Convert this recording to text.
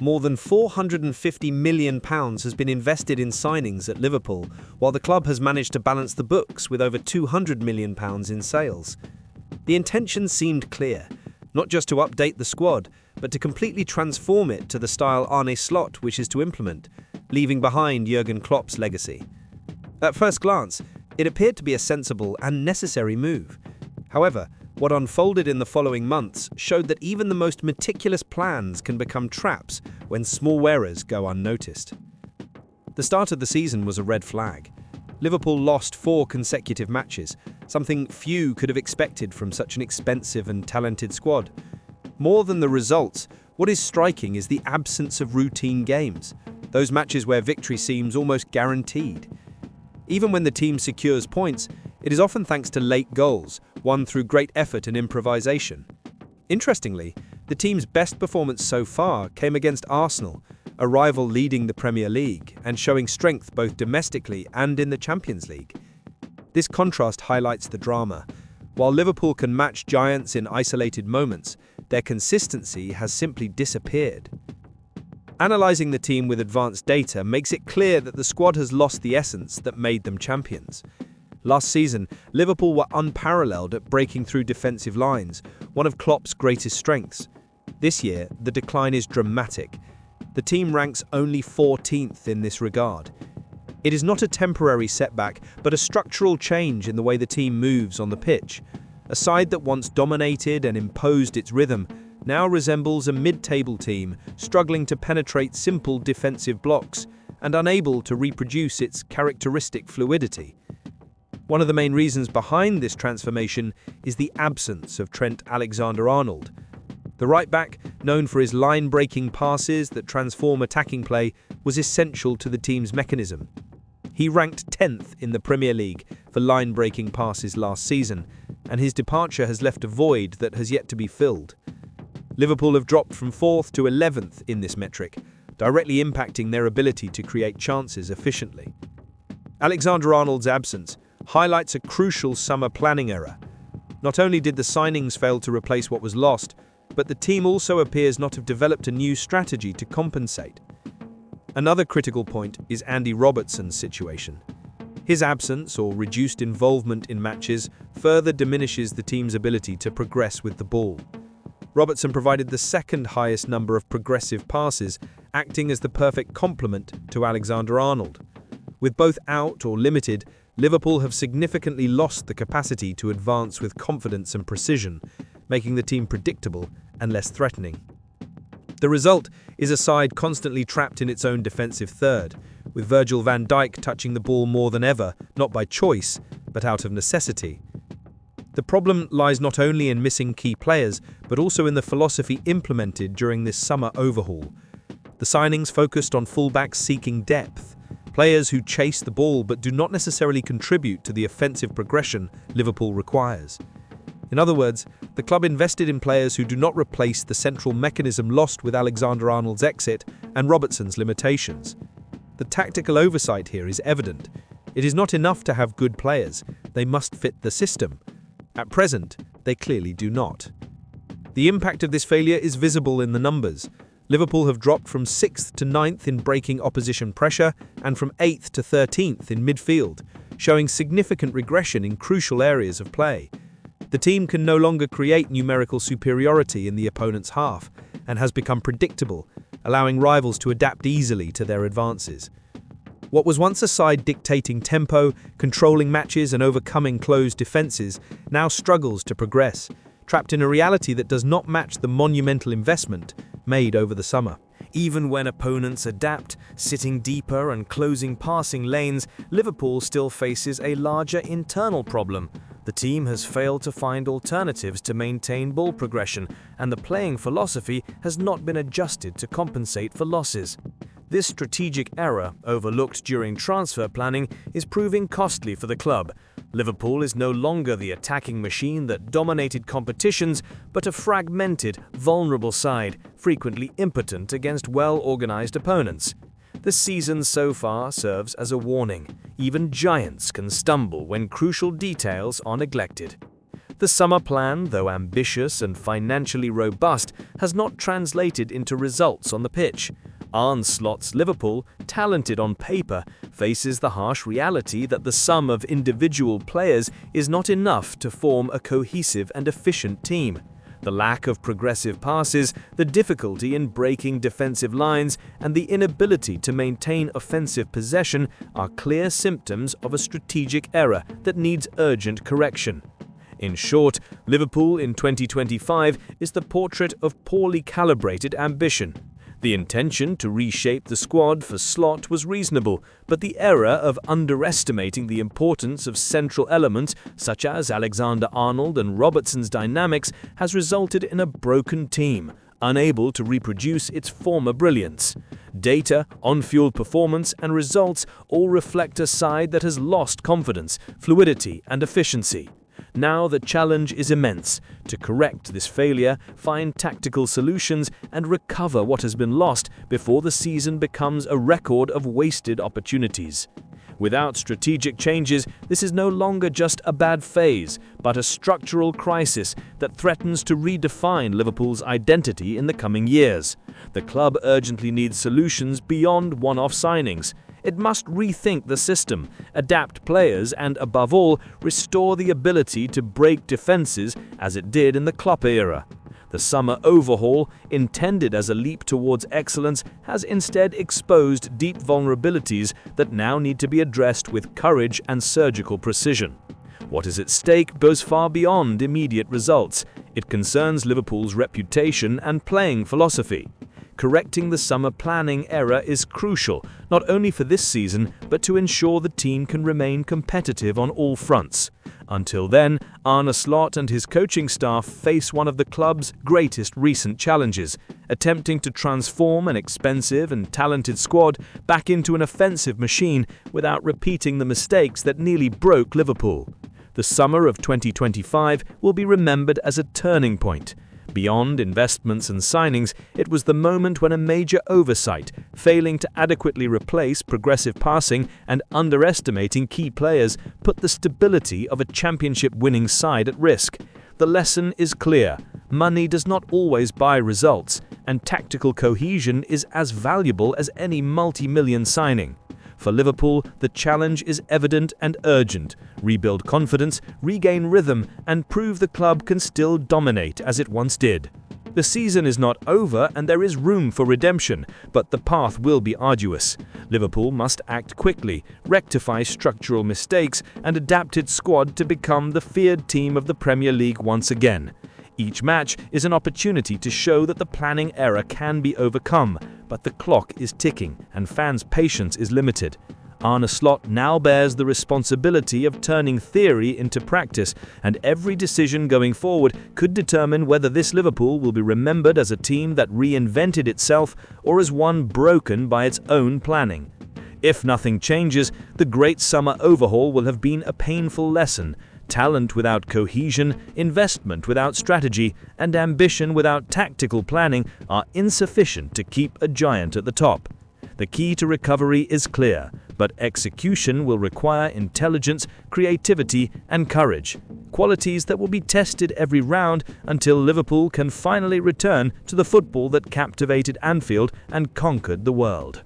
More than £450 million has been invested in signings at Liverpool, while the club has managed to balance the books with over £200 million in sales. The intention seemed clear, not just to update the squad, but to completely transform it to the style Arne Slot wishes to implement, leaving behind Jurgen Klopp's legacy. At first glance, it appeared to be a sensible and necessary move. However, what unfolded in the following months showed that even the most meticulous plans can become traps when small errors go unnoticed. The start of the season was a red flag. Liverpool lost 4 consecutive matches, something few could have expected from such an expensive and talented squad. More than the results, what is striking is the absence of routine games, those matches where victory seems almost guaranteed. Even when the team secures points, it is often thanks to late goals, won through great effort and improvisation. Interestingly, the team's best performance so far came against Arsenal, a rival leading the Premier League and showing strength both domestically and in the Champions League. This contrast highlights the drama. While Liverpool can match giants in isolated moments, their consistency has simply disappeared. Analysing the team with advanced data makes it clear that the squad has lost the essence that made them champions. Last season, Liverpool were unparalleled at breaking through defensive lines, one of Klopp's greatest strengths. This year, the decline is dramatic. The team ranks only 14th in this regard. It is not a temporary setback, but a structural change in the way the team moves on the pitch. A side that once dominated and imposed its rhythm now resembles a mid-table team struggling to penetrate simple defensive blocks and unable to reproduce its characteristic fluidity. One of the main reasons behind this transformation is the absence of Trent Alexander-Arnold. The right-back, known for his line-breaking passes that transform attacking play, was essential to the team's mechanism. He ranked 10th in the Premier League for line-breaking passes last season, and his departure has left a void that has yet to be filled. Liverpool have dropped from 4th to 11th in this metric, directly impacting their ability to create chances efficiently. Alexander-Arnold's absence highlights a crucial summer planning error. Not only did the signings fail to replace what was lost, but the team also appears not to have developed a new strategy to compensate. Another critical point is Andy Robertson's situation. His absence or reduced involvement in matches further diminishes the team's ability to progress with the ball. Robertson provided the second highest number of progressive passes, acting as the perfect complement to Alexander-Arnold. With both out or limited, Liverpool have significantly lost the capacity to advance with confidence and precision, making the team predictable and less threatening. The result is a side constantly trapped in its own defensive third, with Virgil van Dijk touching the ball more than ever, not by choice, but out of necessity. The problem lies not only in missing key players, but also in the philosophy implemented during this summer overhaul. The signings focused on fullbacks seeking depth, players who chase the ball but do not necessarily contribute to the offensive progression Liverpool requires. In other words, the club invested in players who do not replace the central mechanism lost with Alexander-Arnold's exit and Robertson's limitations. The tactical oversight here is evident. It is not enough to have good players, they must fit the system. At present, they clearly do not. The impact of this failure is visible in the numbers. Liverpool have dropped from 6th to 9th in breaking opposition pressure and from 8th to 13th in midfield, showing significant regression in crucial areas of play. The team can no longer create numerical superiority in the opponent's half and has become predictable, allowing rivals to adapt easily to their advances. What was once a side dictating tempo, controlling matches and overcoming closed defences now struggles to progress, trapped in a reality that does not match the monumental investment made over the summer. Even when opponents adapt, sitting deeper and closing passing lanes, Liverpool still faces a larger internal problem. The team has failed to find alternatives to maintain ball progression, and the playing philosophy has not been adjusted to compensate for losses. This strategic error, overlooked during transfer planning, is proving costly for the club. Liverpool is no longer the attacking machine that dominated competitions, but a fragmented, vulnerable side, frequently impotent against well-organized opponents. The season so far serves as a warning. Even giants can stumble when crucial details are neglected. The summer plan, though ambitious and financially robust, has not translated into results on the pitch. Arne Slot's Liverpool, talented on paper, faces the harsh reality that the sum of individual players is not enough to form a cohesive and efficient team. The lack of progressive passes, the difficulty in breaking defensive lines, and the inability to maintain offensive possession are clear symptoms of a strategic error that needs urgent correction. In short, Liverpool in 2025 is the portrait of poorly calibrated ambition. The intention to reshape the squad for Slot was reasonable, but the error of underestimating the importance of central elements such as Alexander-Arnold and Robertson's dynamics has resulted in a broken team, unable to reproduce its former brilliance. Data, on-field performance, and results all reflect a side that has lost confidence, fluidity, and efficiency. Now the challenge is immense: to correct this failure, find tactical solutions, and recover what has been lost before the season becomes a record of wasted opportunities. Without strategic changes, this is no longer just a bad phase, but a structural crisis that threatens to redefine Liverpool's identity in the coming years. The club urgently needs solutions beyond one-off signings. It must rethink the system, adapt players, and, above all, restore the ability to break defenses as it did in the Klopp era. The summer overhaul, intended as a leap towards excellence, has instead exposed deep vulnerabilities that now need to be addressed with courage and surgical precision. What is at stake goes far beyond immediate results. It concerns Liverpool's reputation and playing philosophy. Correcting the summer planning error is crucial, not only for this season, but to ensure the team can remain competitive on all fronts. Until then, Arne Slot and his coaching staff face one of the club's greatest recent challenges, attempting to transform an expensive and talented squad back into an offensive machine without repeating the mistakes that nearly broke Liverpool. The summer of 2025 will be remembered as a turning point. Beyond investments and signings, it was the moment when a major oversight, failing to adequately replace progressive passing and underestimating key players, put the stability of a championship-winning side at risk. The lesson is clear: money does not always buy results, and tactical cohesion is as valuable as any multi-million signing. For Liverpool, the challenge is evident and urgent: rebuild confidence, regain rhythm, and prove the club can still dominate as it once did. The season is not over and there is room for redemption, but the path will be arduous. Liverpool must act quickly, rectify structural mistakes, and adapt its squad to become the feared team of the Premier League once again. Each match is an opportunity to show that the planning error can be overcome, but the clock is ticking and fans' patience is limited. Arne Slot now bears the responsibility of turning theory into practice, and every decision going forward could determine whether this Liverpool will be remembered as a team that reinvented itself or as one broken by its own planning. If nothing changes, the great summer overhaul will have been a painful lesson. Talent without cohesion, investment without strategy, and ambition without tactical planning are insufficient to keep a giant at the top. The key to recovery is clear, but execution will require intelligence, creativity, and courage, qualities that will be tested every round until Liverpool can finally return to the football that captivated Anfield and conquered the world.